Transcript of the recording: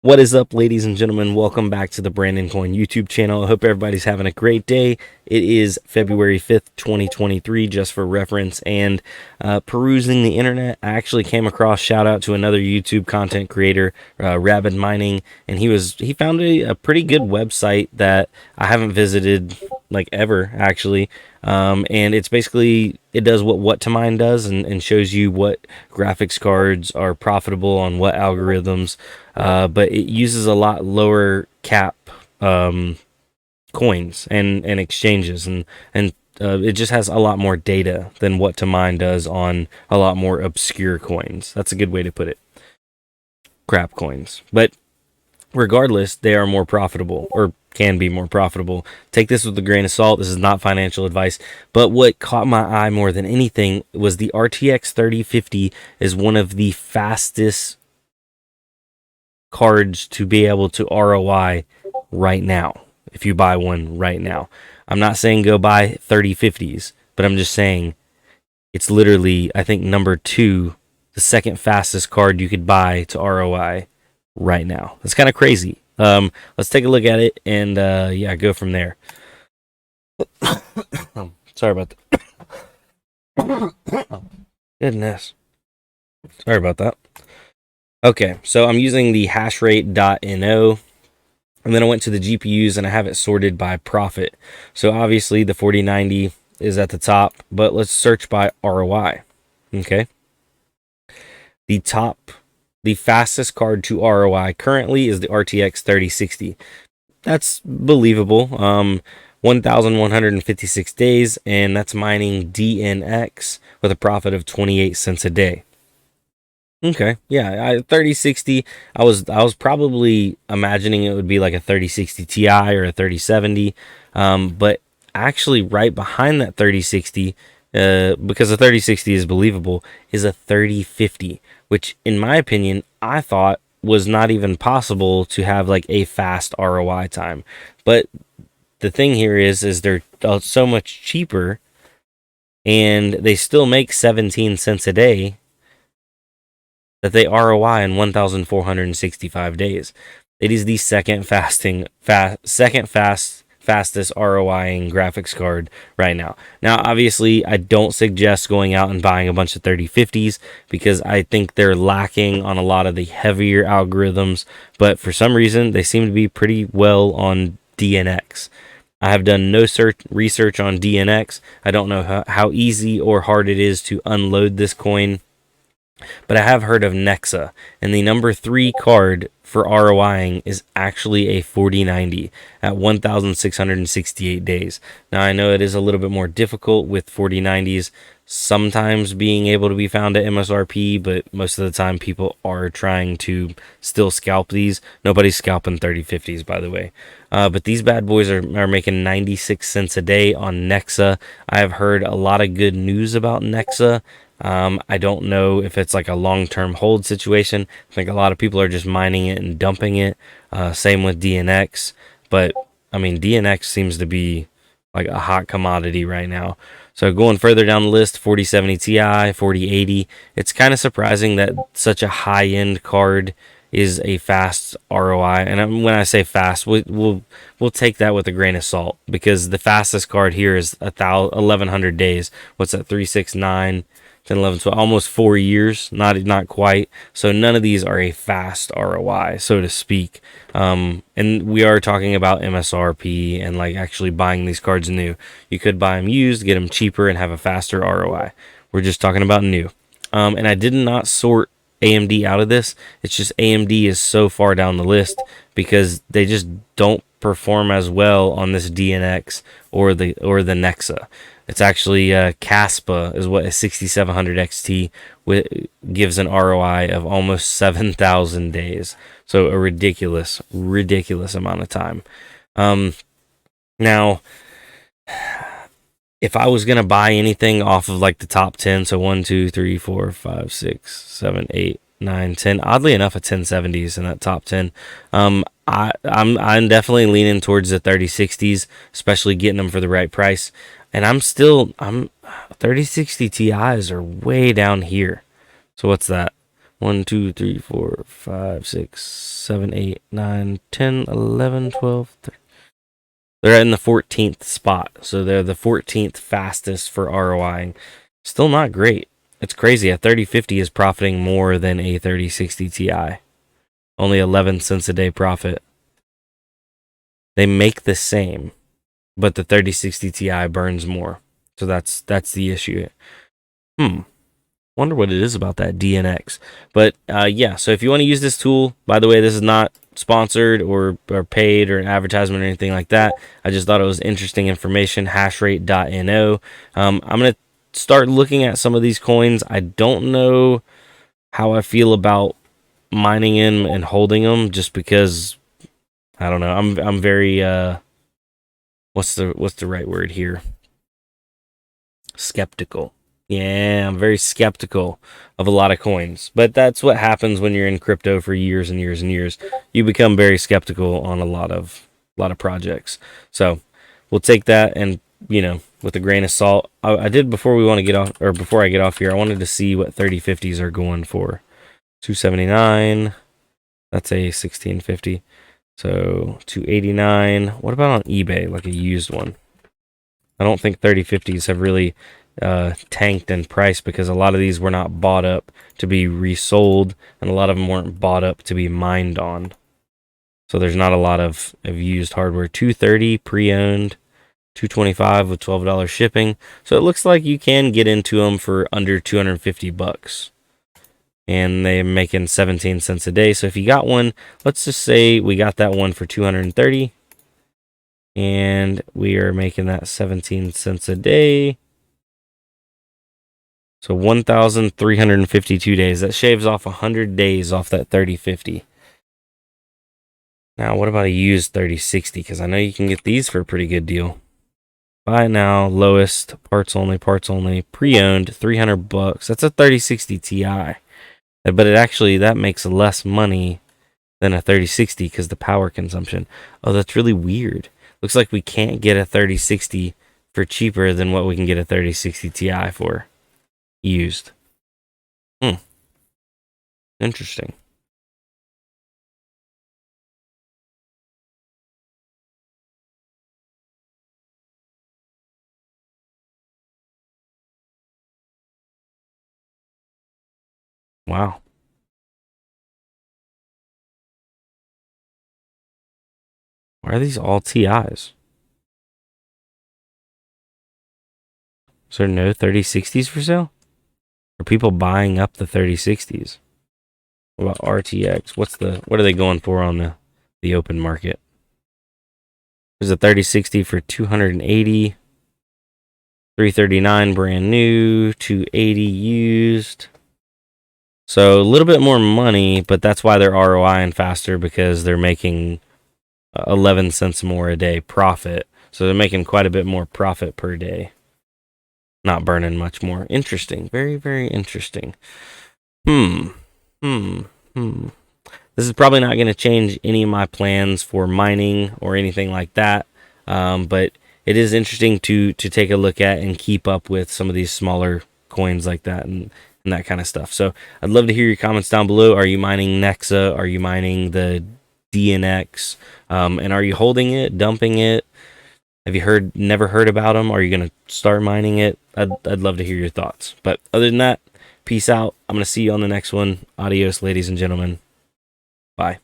What is up, ladies and gentlemen? Welcome back to the Brandon Coin YouTube channel. I hope everybody's having a great day. It is February 5th, 2023, just for reference. And perusing the internet, I actually came across, shout out to another YouTube content creator, Rabid Mining, and he found a pretty good website that I haven't visited like ever, actually. And it's basically, it does what to mine does, and shows you what graphics cards are profitable on what algorithms. But it uses a lot lower cap coins and exchanges, and it just has a lot more data than what to mine does on a lot more obscure coins. That's a good way to put it. Crap coins. But regardless, they are more profitable, or can be more profitable. Take this with a grain of salt. This is not financial advice. But what caught my eye more than anything was the RTX 3050 is one of the fastest cards to be able to ROI right now, if you buy one right now. I'm not saying go buy 3050s, but I'm just saying it's literally, I think, number 2, the second fastest card you could buy to ROI right now. That's kind of crazy. Let's take a look at it and yeah, go from there. Sorry about that. Goodness. Sorry about that. Okay, so I'm using the hashrate.no, and then I went to the GPUs and I have it sorted by profit. So obviously the 4090 is at the top, but let's search by ROI. Okay. The fastest card to ROI currently is the RTX 3060. That's believable. 1,156 days, and that's mining DNX with a profit of 28 cents a day. Okay, yeah, 3060. I was probably imagining it would be like a 3060 Ti or a 3070, but actually right behind that 3060, because the 3060 is believable, is a 3050, which in my opinion I thought was not even possible to have like a fast ROI time. But the thing here is they're so much cheaper, and they still make 17 cents a day, that they ROI in 1,465 days. It is the fastest ROIing graphics card right now. Now, obviously, I don't suggest going out and buying a bunch of 3050s because I think they're lacking on a lot of the heavier algorithms, but for some reason, they seem to be pretty well on DNX. I have done no research on DNX. I don't know how easy or hard it is to unload this coin, but I have heard of Nexa, and the number 3 card for ROIing is actually a 4090 at 1,668 days. Now, I know it is a little bit more difficult with 4090s sometimes being able to be found at MSRP, but most of the time people are trying to still scalp these. Nobody's scalping 3050s, by the way. But these bad boys are making 96 cents a day on Nexa. I have heard a lot of good news about Nexa. I don't know if it's like a long-term hold situation. I think a lot of people are just mining it and dumping it. Same with DNX. But, I mean, DNX seems to be like a hot commodity right now. So going further down the list, 4070 Ti, 4080. It's kind of surprising that such a high-end card is a fast ROI. And when I say fast, we'll take that with a grain of salt, because the fastest card here is 1,100 days. What's that? 369. 10, 11, 12, almost 4 years, not quite. So none of these are a fast ROI, so to speak. And we are talking about MSRP and like actually buying these cards new. You could buy them used, get them cheaper, and have a faster ROI. We're just talking about new. And I did not sort AMD out of this. It's just AMD is so far down the list because they just don't perform as well on this DNX or the Nexa. It's actually Caspa is what a 6700 XT gives an ROI of almost 7,000 days. So a ridiculous amount of time. Now, if I was going to buy anything off of like the top 10, so 1, 2, 3, 4, 5, 6, 7, 8, 9, 10, oddly enough, a 1070s in that top 10. I'm definitely leaning towards the 3060s, especially getting them for the right price. And I'm 3060 Ti's are way down here. So what's that? 1, 2, 3, 4, 5, 6, 7, 8, 9, 10, 11, 12, 13. They're in the 14th spot. So they're the 14th fastest for ROI. Still not great. It's crazy. A 3050 is profiting more than a 3060 Ti. Only 11 cents a day profit. They make the same, but the 3060 Ti burns more. So that's the issue. Wonder what it is about that DNX. But yeah, so if you want to use this tool, by the way, this is not sponsored or paid or an advertisement or anything like that. I just thought it was interesting information. Hashrate.no. I'm going to start looking at some of these coins. I don't know how I feel about mining them and holding them, just because I don't know. I'm very what's the right word here? Skeptical. Yeah, I'm very skeptical of a lot of coins. But that's what happens when you're in crypto for years and years and years. You become very skeptical on a lot of projects. So we'll take that and, with a grain of salt. I did before we want to get off, or before I get off here, I wanted to see what 3050s are going for. 279. That's a 1650. So 289. What about on eBay, like a used one? I don't think 3050s have really tanked in price, because a lot of these were not bought up to be resold, and a lot of them weren't bought up to be mined on. So there's not a lot of used hardware. 230 pre-owned, 225 with $12 shipping. So it looks like you can get into them for under 250 bucks. And they're making 17 cents a day. So if you got one, let's just say we got that one for 230, and we are making that 17 cents a day. So 1,352 days. That shaves off 100 days off that 3050. Now, what about a used 3060? Because I know you can get these for a pretty good deal. Buy now, lowest, parts only, pre-owned, 300 bucks. That's a 3060 Ti. But that makes less money than a 3060 because the power consumption. Oh, that's really weird. Looks like we can't get a 3060 for cheaper than what we can get a 3060 Ti for. Used. Interesting. Wow. Why are these all TIs? Is there no 3060s for sale? Are people buying up the 3060s? What about RTX? What are they going for on the open market? There's a 3060 for 280, 339 brand new, 280 used. So a little bit more money, but that's why they're ROIing faster, because they're making 11 cents more a day profit. So they're making quite a bit more profit per day. Not burning much more. Interesting. Very, very interesting. This is probably not going to change any of my plans for mining or anything like that. But it is interesting to take a look at and keep up with some of these smaller coins like that and that kind of stuff. So I'd love to hear your comments down below. Are you mining Nexa? Are you mining the DNX? And are you holding it, dumping it? Have you never heard about them? Are you going to start mining it? I'd love to hear your thoughts. But other than that, peace out. I'm going to see you on the next one. Adios, ladies and gentlemen. Bye.